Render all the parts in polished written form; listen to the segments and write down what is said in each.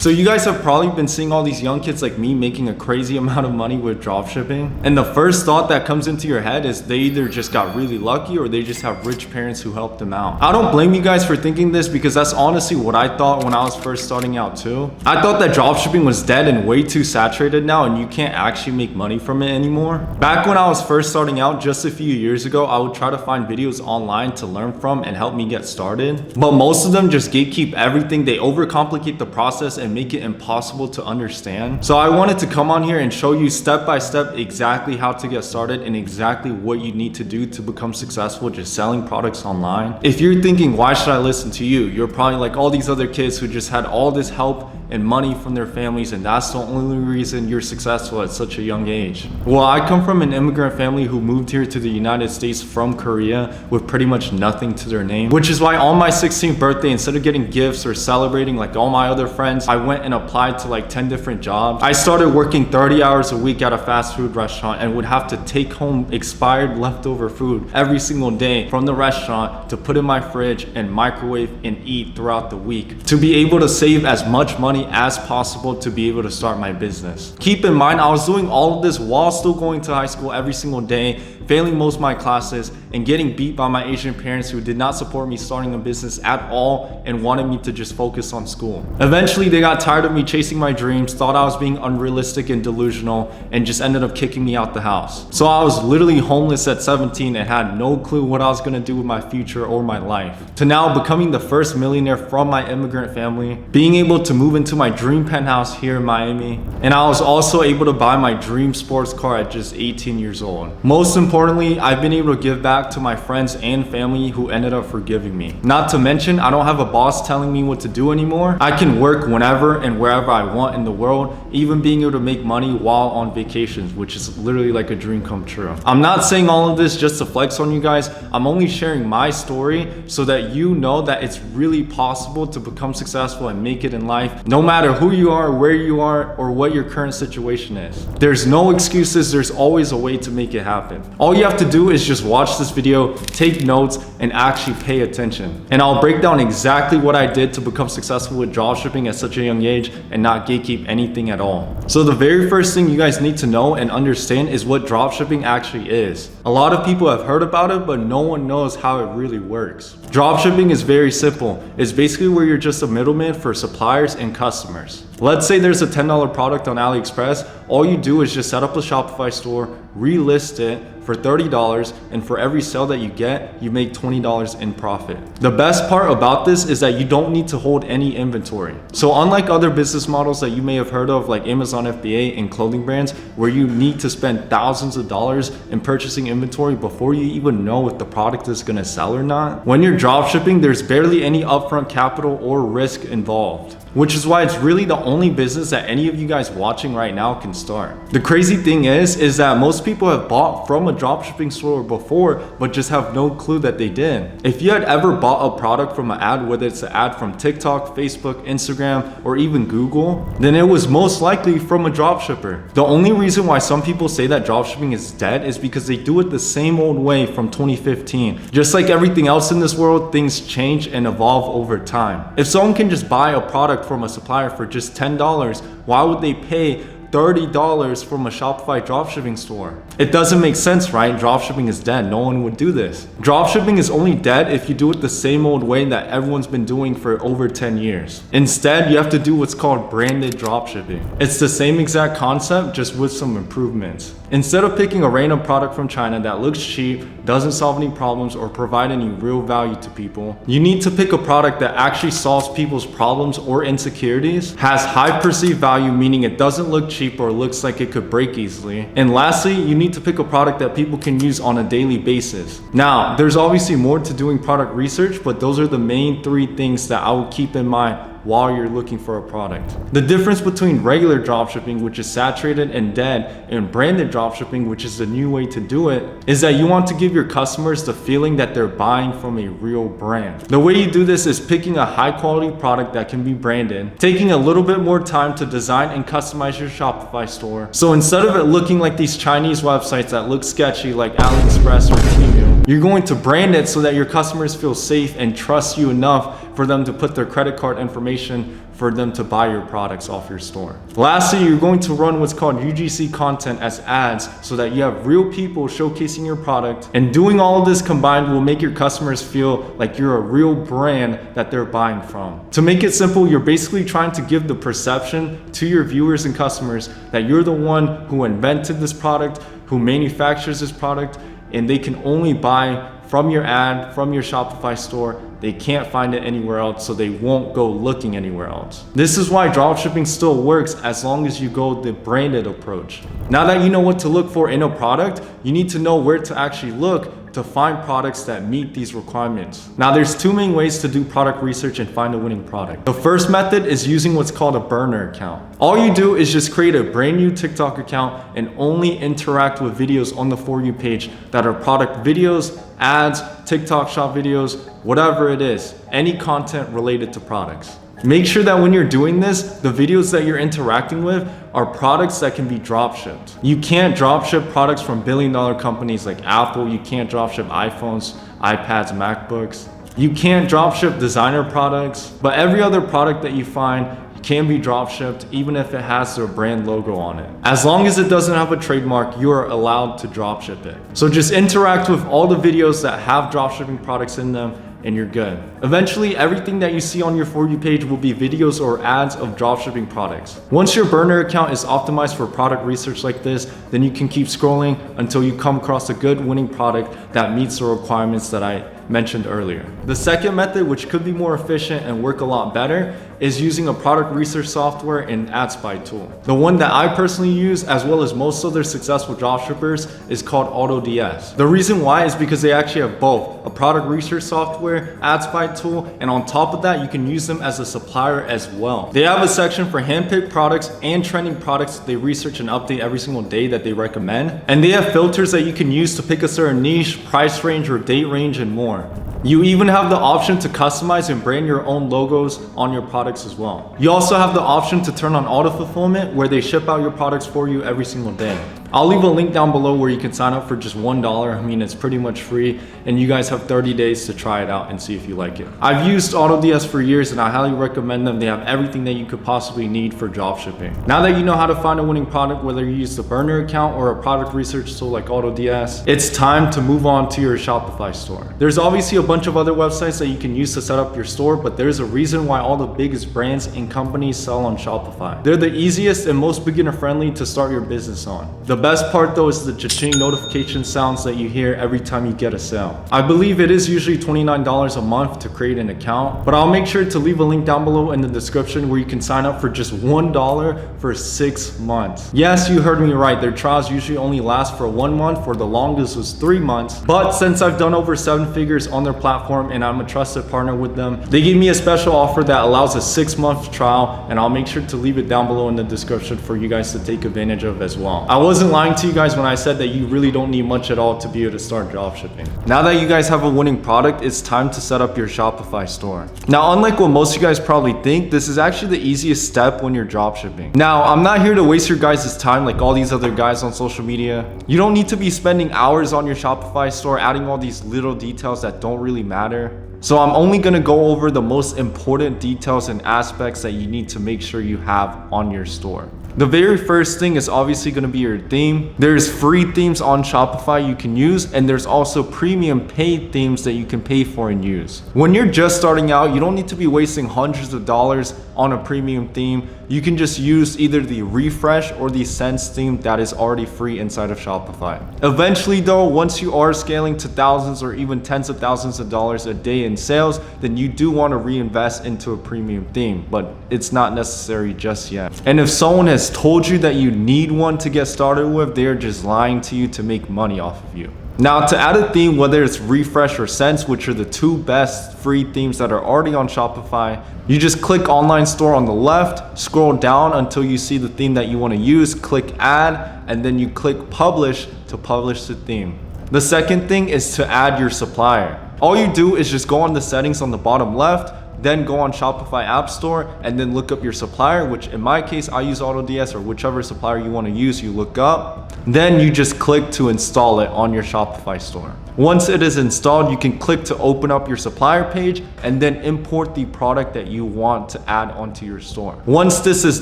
So you guys have probably been seeing all these young kids like me making a crazy amount of money with dropshipping. And the first thought that comes into your head is they either just got really lucky or they just have rich parents who helped them out. I don't blame you guys for thinking this because that's honestly what I thought when I was first starting out too. I thought that dropshipping was dead and way too saturated now and you can't actually make money from it anymore. Back when I was first starting out just a few years ago, I would try to find videos online to learn from and help me get started. But most of them just gatekeep everything. They overcomplicate the process and make it impossible to understand. So I wanted to come on here and show you step by step exactly how to get started and exactly what you need to do to become successful just selling products online. If you're thinking, why should I listen to you? You're probably like all these other kids who just had all this help and money from their families and that's the only reason you're successful at such a young age. Well, I come from an immigrant family who moved here to the United States from Korea with pretty much nothing to their name, which is why on my 16th birthday, instead of getting gifts or celebrating like all my other friends, I went and applied to like 10 different jobs. I started working 30 hours a week at a fast food restaurant and would have to take home expired leftover food every single day from the restaurant to put in my fridge and microwave and eat throughout the week to be able to save as much money as possible to be able to start my business. Keep in mind, I was doing all of this while still going to high school every single day, failing most of my classes and getting beat by my Asian parents who did not support me starting a business at all and wanted me to just focus on school. Eventually, they got tired of me chasing my dreams, thought I was being unrealistic and delusional, and just ended up kicking me out the house. So I was literally homeless at 17 and had no clue what I was gonna do with my future or my life. To now becoming the first millionaire from my immigrant family, being able to move into my dream penthouse here in Miami, and I was also able to buy my dream sports car at just 18 years old. Most importantly, I've been able to give back to my friends and family who ended up forgiving me. Not to mention, I don't have a boss telling me what to do anymore. I can work whenever and wherever I want in the world, even being able to make money while on vacations, which is literally like a dream come true. I'm not saying all of this just to flex on you guys. I'm only sharing my story so that you know that it's really possible to become successful and make it in life, no matter who you are, where you are, or what your current situation is. There's no excuses. There's always a way to make it happen. All you have to do is just watch this video, take notes, and actually pay attention. And I'll break down exactly what I did to become successful with dropshipping at such a young age and not gatekeep anything at all. So the very first thing you guys need to know and understand is what dropshipping actually is. A lot of people have heard about it, but no one knows how it really works. Dropshipping is very simple. It's basically where you're just a middleman for suppliers and customers. Let's say there's a $10 product on AliExpress. All you do is just set up a Shopify store, relist it for $30, and for every sale that you get, you make $20 in profit. The best part about this is that you don't need to hold any inventory. So unlike other business models that you may have heard of like Amazon FBA and clothing brands, where you need to spend thousands of dollars in purchasing inventory before you even know if the product is gonna sell or not, when you're dropshipping, there's barely any upfront capital or risk involved, which is why it's really the only business that any of you guys watching right now can start. The crazy thing is that most people have bought from a dropshipping store before, but just have no clue that they did. If you had ever bought a product from an ad, whether it's an ad from TikTok, Facebook, Instagram, or even Google, then it was most likely from a dropshipper. The only reason why some people say that dropshipping is dead is because they do it the same old way from 2015. Just like everything else in this world, things change and evolve over time. If someone can just buy a product from a supplier for just $10, why would they pay $30 from a Shopify dropshipping store? It doesn't make sense, right? Dropshipping is dead. No one would do this. Dropshipping is only dead if you do it the same old way that everyone's been doing for over 10 years. Instead, you have to do what's called branded dropshipping. It's the same exact concept, just with some improvements. Instead of picking a random product from China that looks cheap, doesn't solve any problems, or provide any real value to people, you need to pick a product that actually solves people's problems or insecurities, has high perceived value, meaning it doesn't look cheap or looks like it could break easily. And lastly, you need to pick a product that people can use on a daily basis. Now, there's obviously more to doing product research, but those are the main three things that I would keep in mind while you're looking for a product. The difference between regular dropshipping, which is saturated and dead, and branded dropshipping, which is the new way to do it, is that you want to give your customers the feeling that they're buying from a real brand. The way you do this is picking a high quality product that can be branded, taking a little bit more time to design and customize your Shopify store. So instead of it looking like these Chinese websites that look sketchy like AliExpress or Temu, you're going to brand it so that your customers feel safe and trust you enough for them to put their credit card information for them to buy your products off your store. Lastly, you're going to run what's called UGC content as ads so that you have real people showcasing your product. And doing all of this combined will make your customers feel like you're a real brand that they're buying from. To make it simple, you're basically trying to give the perception to your viewers and customers that you're the one who invented this product, who manufactures this product, and they can only buy from your ad, from your Shopify store. They can't find it anywhere else, so they won't go looking anywhere else. This is why dropshipping still works as long as you go the branded approach. Now that you know what to look for in a product, you need to know where to actually look to find products that meet these requirements. Now there's two main ways to do product research and find a winning product. The first method is using what's called a burner account. All you do is just create a brand new TikTok account and only interact with videos on the For You page that are product videos, ads, TikTok shop videos, whatever it is, any content related to products. Make sure that when you're doing this, the videos that you're interacting with are products that can be dropshipped. You can't dropship products from billion-dollar companies like Apple. You can't dropship iPhones, iPads, MacBooks. You can't dropship designer products, but every other product that you find can be dropshipped even if it has their brand logo on it. As long as it doesn't have a trademark, you are allowed to dropship it. So just interact with all the videos that have dropshipping products in them and you're good. Eventually, everything that you see on your For You page will be videos or ads of dropshipping products. Once your burner account is optimized for product research like this, then you can keep scrolling until you come across a good winning product that meets the requirements that I mentioned earlier. The second method, which could be more efficient and work a lot better, is using a product research software and AdSpy tool. The one that I personally use, as well as most other successful dropshippers, is called AutoDS. The reason why is because they actually have both a product research software, AdSpy tool, and on top of that, you can use them as a supplier as well. They have a section for handpicked products and trending products that they research and update every single day that they recommend. And they have filters that you can use to pick a certain niche, price range, or date range, and more. You even have the option to customize and brand your own logos on your products as well. You also have the option to turn on auto fulfillment, where they ship out your products for you every single day. I'll leave a link down below where you can sign up for just $1. I mean, it's pretty much free, and you guys have 30 days to try it out and see if you like it. I've used AutoDS for years and I highly recommend them. They have everything that you could possibly need for dropshipping. Now that you know how to find a winning product, whether you use the burner account or a product research tool like AutoDS, it's time to move on to your Shopify store. There's obviously a bunch of other websites that you can use to set up your store, but there's a reason why all the biggest brands and companies sell on Shopify. They're the easiest and most beginner friendly to start your business on. The best part though is the cha-ching notification sounds that you hear every time you get a sale. I believe it is usually $29 a month to create an account, but I'll make sure to leave a link down below in the description where you can sign up for just $1 for 6 months. Yes, you heard me right. Their trials usually only last for 1 month, or the longest was 3 months. But since I've done over 7 figures on their platform and I'm a trusted partner with them, they gave me a special offer that allows a 6-month trial, and I'll make sure to leave it down below in the description for you guys to take advantage of as well. I wasn't lying to you guys when I said that you really don't need much at all to be able to start dropshipping. Now that you guys have a winning product, it's time to set up your Shopify store. Now, unlike what most of you guys probably think, this is actually the easiest step when you're dropshipping. Now, I'm not here to waste your guys' time like all these other guys on social media. You don't need to be spending hours on your Shopify store adding all these little details that don't really matter. So I'm only gonna go over the most important details and aspects that you need to make sure you have on your store. The very first thing is obviously going to be your theme. There's free themes on Shopify you can use, and there's also premium paid themes that you can pay for and use. When you're just starting out, you don't need to be wasting hundreds of dollars on a premium theme. You can just use either the Refresh or the Sense theme that is already free inside of Shopify. Eventually though, once you are scaling to thousands or even tens of thousands of dollars a day in sales, then you do want to reinvest into a premium theme, but it's not necessary just yet. And if someone has told you that you need one to get started with, they're just lying to you to make money off of you. Now, to add a theme, whether it's Refresh or Sense, which are the 2 best free themes that are already on Shopify, you just click Online Store on the left, scroll down until you see the theme that you want to use, click Add, and then you click Publish to publish the theme. The second thing is to add your supplier. All you do is just go on the settings on the bottom left, then go on Shopify App Store and then look up your supplier, which in my case, I use AutoDS, or whichever supplier you want to use, you look up. Then you just click to install it on your Shopify store. Once it is installed, you can click to open up your supplier page and then import the product that you want to add onto your store. Once this is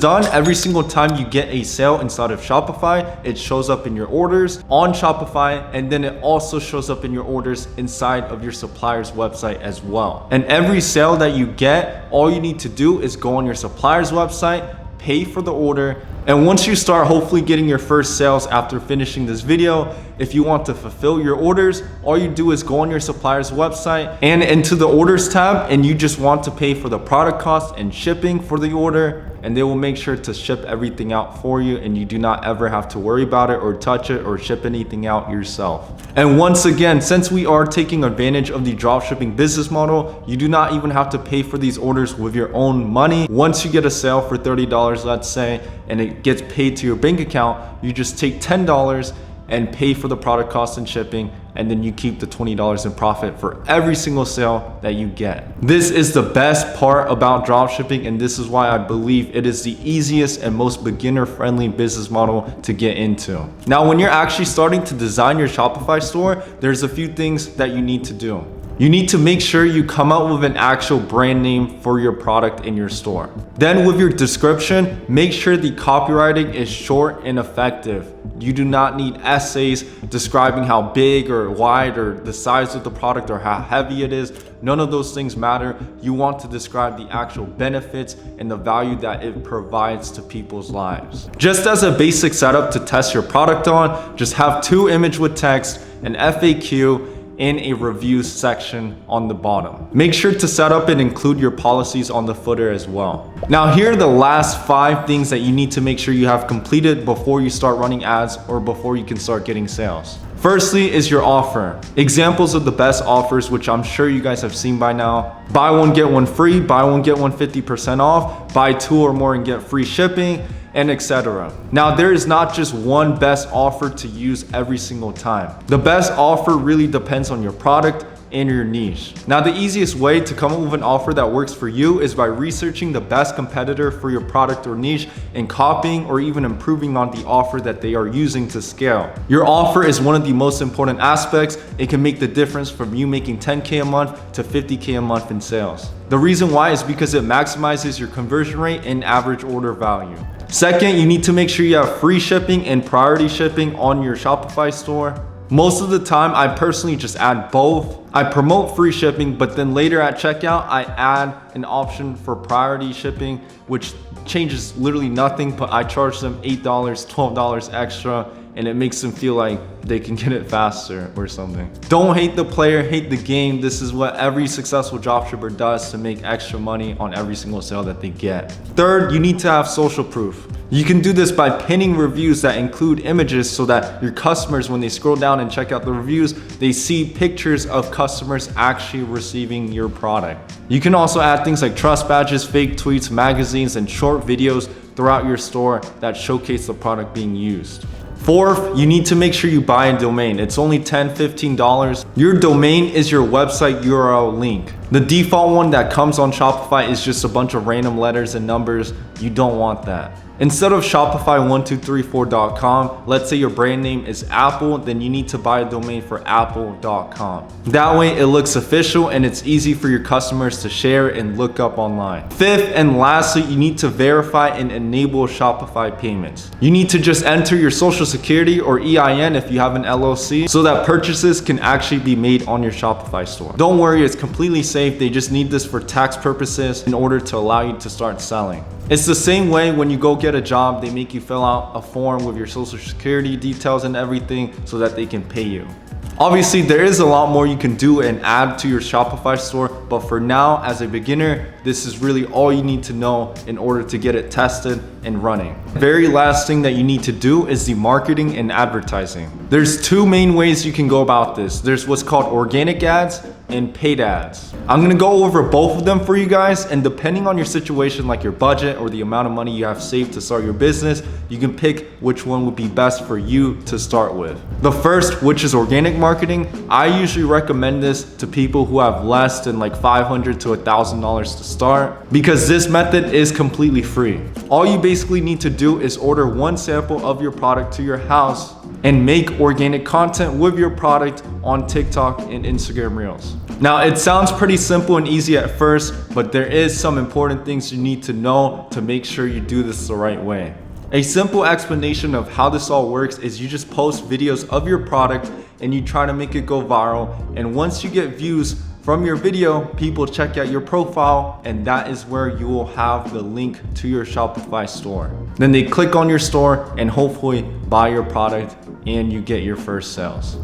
done, every single time you get a sale inside of Shopify, it shows up in your orders on Shopify, and then it also shows up in your orders inside of your supplier's website as well. And every sale that you get, all you need to do is go on your supplier's website, pay for the order, and once you start hopefully getting your first sales after finishing this video, if you want to fulfill your orders, all you do is go on your supplier's website and into the orders tab, and you just want to pay for the product cost and shipping for the order, and they will make sure to ship everything out for you, and you do not ever have to worry about it or touch it or ship anything out yourself. And once again, since we are taking advantage of the dropshipping business model, you do not even have to pay for these orders with your own money. Once you get a sale for $30, let's say, and it gets paid to your bank account, you just take $10 and pay for the product cost and shipping, and then you keep the $20 in profit for every single sale that you get. This is the best part about dropshipping, and this is why I believe it is the easiest and most beginner-friendly business model to get into. Now, when you're actually starting to design your Shopify store, there's a few things that you need to do. You need to make sure you come up with an actual brand name for your product in your store. Then with your description, make sure the copywriting is short and effective. You do not need essays describing how big or wide or the size of the product or how heavy it is. None of those things matter. You want to describe the actual benefits and the value that it provides to people's lives. Just as a basic setup to test your product on, just have 2 images with text, an FAQ, in a review section on the bottom. Make sure to set up and include your policies on the footer as well. Now, here are the last 5 things that you need to make sure you have completed before you start running ads or before you can start getting sales. Firstly is your offer. Examples of the best offers, which I'm sure you guys have seen by now. Buy one, get one free, buy one, get one 50% off, buy 2 or more and get free shipping, and etc. Now, there is not just one best offer to use every single time. The best offer really depends on your product and your niche. Now, the easiest way to come up with an offer that works for you is by researching the best competitor for your product or niche and copying or even improving on the offer that they are using to scale. Your offer is one of the most important aspects. It can make the difference from you making 10K a month to 50K a month in sales. The reason why is because it maximizes your conversion rate and average order value. Second, you need to make sure you have free shipping and priority shipping on your Shopify store. Most of the time, I personally just add both. I promote free shipping, but then later at checkout, I add an option for priority shipping, which changes literally nothing, but I charge them $8, $12 extra, and it makes them feel like they can get it faster or something. Don't hate the player, hate the game. This is what every successful dropshipper does to make extra money on every single sale that they get. Third, you need to have social proof. You can do this by pinning reviews that include images so that your customers, when they scroll down and check out the reviews, they see pictures of customers actually receiving your product. You can also add things like trust badges, fake tweets, magazines, and short videos throughout your store that showcase the product being used. Fourth, you need to make sure you buy a domain. It's only $10, $15. Your domain is your website URL link. The default one that comes on Shopify is just a bunch of random letters and numbers. You don't want that. Instead of Shopify1234.com, let's say your brand name is Apple, then you need to buy a domain for apple.com. That way it looks official and it's easy for your customers to share and look up online. Fifth and lastly, you need to verify and enable Shopify payments. You need to just enter your social security or EIN if you have an LLC so that purchases can actually be made on your Shopify store. Don't worry, it's completely safe. They just need this for tax purposes in order to allow you to start selling. It's the same way when you go get a job, they make you fill out a form with your social security details and everything so that they can pay you. Obviously, there is a lot more you can do and add to your Shopify store, but for now, as a beginner, this is really all you need to know in order to get it tested and running. Very last thing that you need to do is the marketing and advertising. There's 2 main ways you can go about this. There's what's called organic ads and paid ads. I'm gonna go over both of them for you guys, and depending on your situation, like your budget or the amount of money you have saved to start your business, you can pick which one would be best for you to start with. The first, which is organic marketing, I usually recommend this to people who have less than like $500 to $1,000 to start, because this method is completely free. All you basically need to do is order 1 sample of your product to your house, and make organic content with your product on TikTok and Instagram Reels. Now, it sounds pretty simple and easy at first, but there is some important things you need to know to make sure you do this the right way. A simple explanation of how this all works is you just post videos of your product and you try to make it go viral. And once you get views from your video, people check out your profile, and that is where you will have the link to your Shopify store. Then they click on your store and hopefully buy your product and you get your first sales.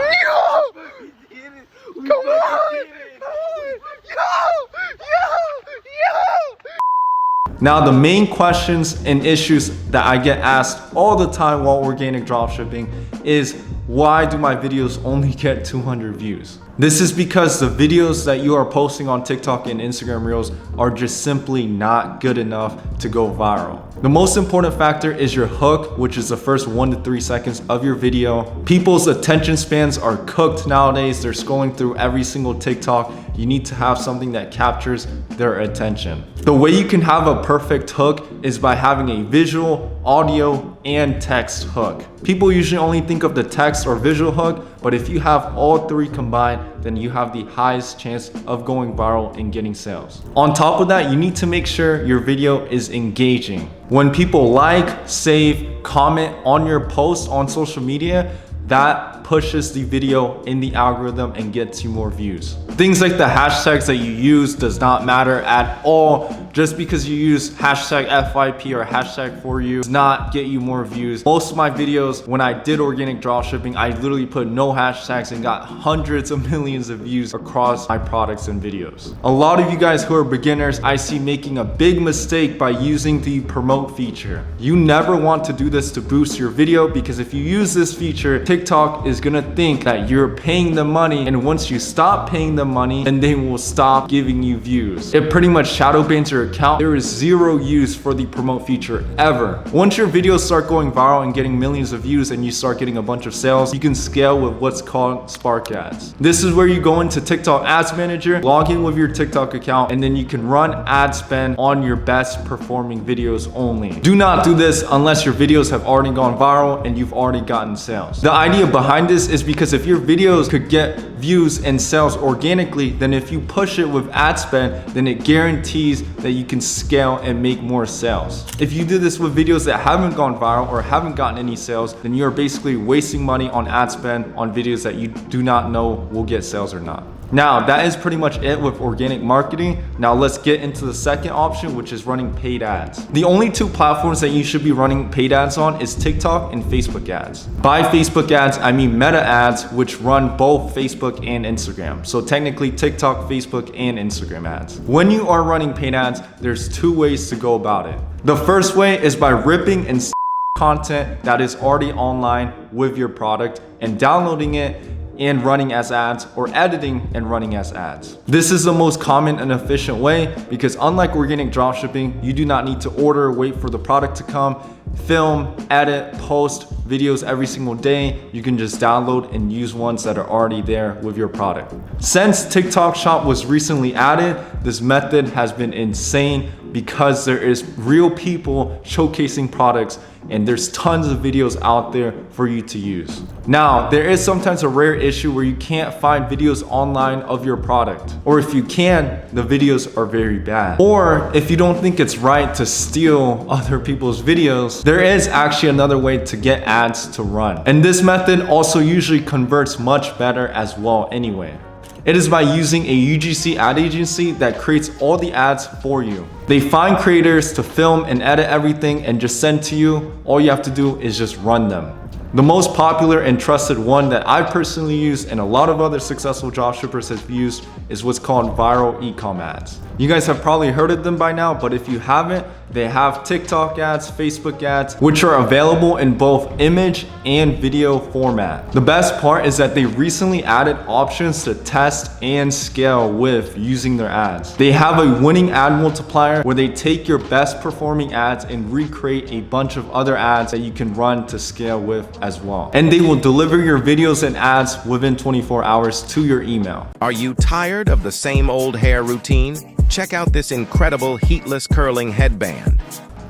Come on! Now, the main questions and issues that I get asked all the time while organic dropshipping is, why do my videos only get 200 views? This is because the videos that you are posting on TikTok and Instagram Reels are just simply not good enough to go viral. The most important factor is your hook, which is the first 1 to 3 seconds of your video. People's attention spans are cooked nowadays. They're scrolling through every single TikTok. You need to have something that captures their attention. The way you can have a perfect hook is by having a visual, audio, and text hook. People usually only think of the text or visual hook, but if you have all three combined, then you have the highest chance of going viral and getting sales. On top of that, you need to make sure your video is engaging. When people like, save, comment on your post on social media, that pushes the video in the algorithm and gets you more views. Things like the hashtags that you use does not matter at all. Just because you use hashtag FYP or hashtag for you does not get you more views. Most of my videos, when I did organic dropshipping, I literally put no hashtags and got hundreds of millions of views across my products and videos. A lot of you guys who are beginners, I see making a big mistake by using the promote feature. You never want to do this to boost your video, because if you use this feature, TikTok is gonna think that you're paying them money, and once you stop paying them money, then they will stop giving you views. It pretty much shadow bans your account. There is zero use for the promote feature ever. Once your videos start going viral and getting millions of views and you start getting a bunch of sales, you can scale with what's called Spark Ads. This is where you go into TikTok Ads Manager, log in with your TikTok account, and then you can run ad spend on your best performing videos only. Do not do this unless your videos have already gone viral and you've already gotten sales. The idea behind this is because if your videos could get views and sales organically, then if you push it with ad spend, then it guarantees that you can scale and make more sales. If you do this with videos that haven't gone viral or haven't gotten any sales, then you're basically wasting money on ad spend on videos that you do not know will get sales or not. Now, that is pretty much it with organic marketing. Now let's get into the second option, which is running paid ads. The only two platforms that you should be running paid ads on is TikTok and Facebook ads. By Facebook ads, I mean Meta ads, which run both Facebook and Instagram. So technically TikTok, Facebook, and Instagram ads. When you are running paid ads, there's two ways to go about it. The first way is by ripping and content that is already online with your product and downloading it and running as ads, or editing and running as ads. This is the most common and efficient way, because unlike organic dropshipping, you do not need to order, wait for the product to come, film, edit, post videos every single day. You can just download and use ones that are already there with your product. Since TikTok Shop was recently added, this method has been insane because there is real people showcasing products and there's tons of videos out there for you to use. Now, there is sometimes a rare issue where you can't find videos online of your product. Or if you can, the videos are very bad. Or if you don't think it's right to steal other people's videos, there is actually another way to get ads to run. And this method also usually converts much better as well anyway. It is by using a UGC ad agency that creates all the ads for you. They find creators to film and edit everything and just send to you. All you have to do is just run them. The most popular and trusted one that I personally use and a lot of other successful dropshippers have used is what's called viral e-com ads. You guys have probably heard of them by now, but if you haven't, they have TikTok ads, Facebook ads, which are available in both image and video format. The best part is that they recently added options to test and scale with using their ads. They have a winning ad multiplier where they take your best performing ads and recreate a bunch of other ads that you can run to scale with as well. And they will deliver your videos and ads within 24 hours to your email. Are you tired of the same old hair routine? Check out this incredible heatless curling headband.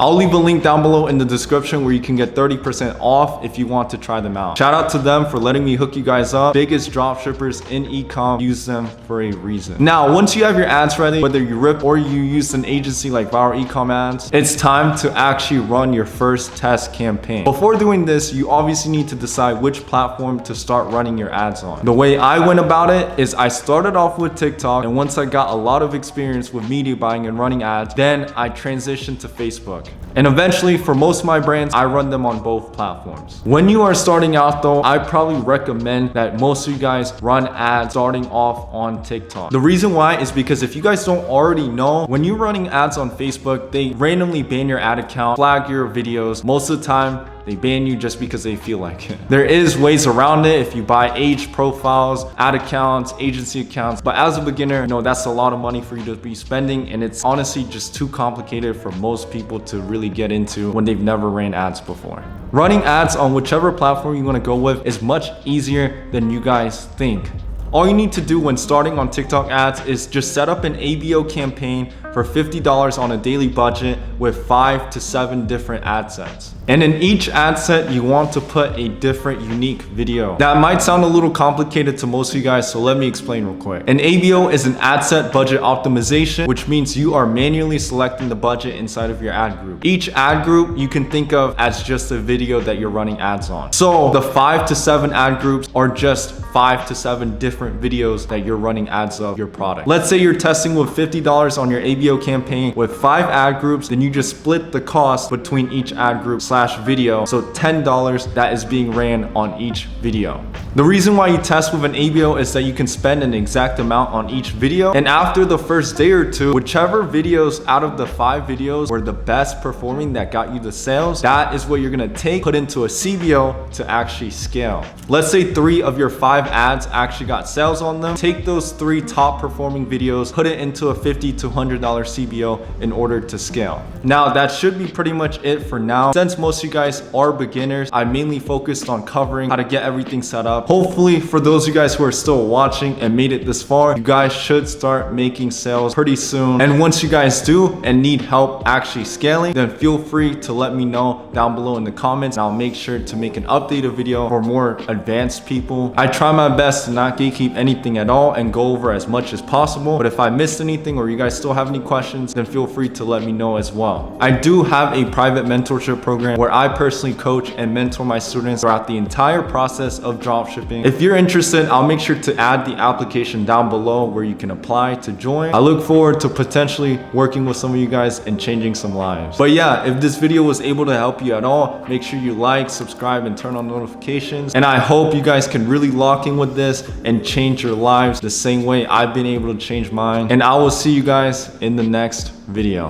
I'll leave a link down below in the description where you can get 30% off if you want to try them out. Shout out to them for letting me hook you guys up. Biggest dropshippers in e-com, use them for a reason. Now, once you have your ads ready, whether you rip or you use an agency like Viral Ecom Ads, it's time to actually run your first test campaign. Before doing this, you obviously need to decide which platform to start running your ads on. The way I went about it is I started off with TikTok, and once I got a lot of experience with media buying and running ads, then I transitioned to Facebook. And eventually, for most of my brands, I run them on both platforms. When you are starting out though, I probably recommend that most of you guys run ads starting off on TikTok. The reason why is because if you guys don't already know, when you're running ads on Facebook, they randomly ban your ad account, flag your videos. Most of the time, they ban you just because they feel like it. There is ways around it if you buy age profiles, ad accounts, agency accounts. But as a beginner, that's a lot of money for you to be spending, and it's honestly just too complicated for most people to really get into when they've never ran ads before. Running ads on whichever platform you want to go with is much easier than you guys think. All you need to do when starting on TikTok ads is just set up an ABO campaign for $50 on a daily budget with 5 to 7 different ad sets. And in each ad set, you want to put a different unique video. That might sound a little complicated to most of you guys, so let me explain real quick. An ABO is an ad set budget optimization, which means you are manually selecting the budget inside of your ad group. Each ad group you can think of as just a video that you're running ads on. So the 5 to 7 ad groups are just 5 to 7 different videos that you're running ads of your product. Let's say you're testing with $50 on your ABO campaign with 5 ad groups, then you just split the cost between each ad group / video, so $10 that is being ran on each video. The reason why you test with an ABO is that you can spend an exact amount on each video, and after the first day or two, whichever videos out of the 5 videos were the best performing that got you the sales, that is what you're gonna put into a CBO to actually scale. Let's say 3 of your 5 ads actually got sales on them. Take those 3 top performing videos, put it into a $50 to $100 CBO in order to scale. Now that should be pretty much it for now. Since most of you guys are beginners, I mainly focused on covering how to get everything set up. Hopefully for those of you guys who are still watching and made it this far, you guys should start making sales pretty soon. And once you guys do and need help actually scaling, then feel free to let me know down below in the comments. I'll make sure to make an updated video for more advanced people. I try my best to not gatekeep anything at all and go over as much as possible. But if I missed anything or you guys still have any questions, then feel free to let me know as well. I do have a private mentorship program where I personally coach and mentor my students throughout the entire process of dropshipping. If you're interested, I'll make sure to add the application down below where you can apply to join. I look forward to potentially working with some of you guys and changing some lives. But yeah, if this video was able to help you at all, make sure you like, subscribe, and turn on notifications. And I hope you guys can really lock in with this and change your lives the same way I've been able to change mine. And I will see you guys in the next video.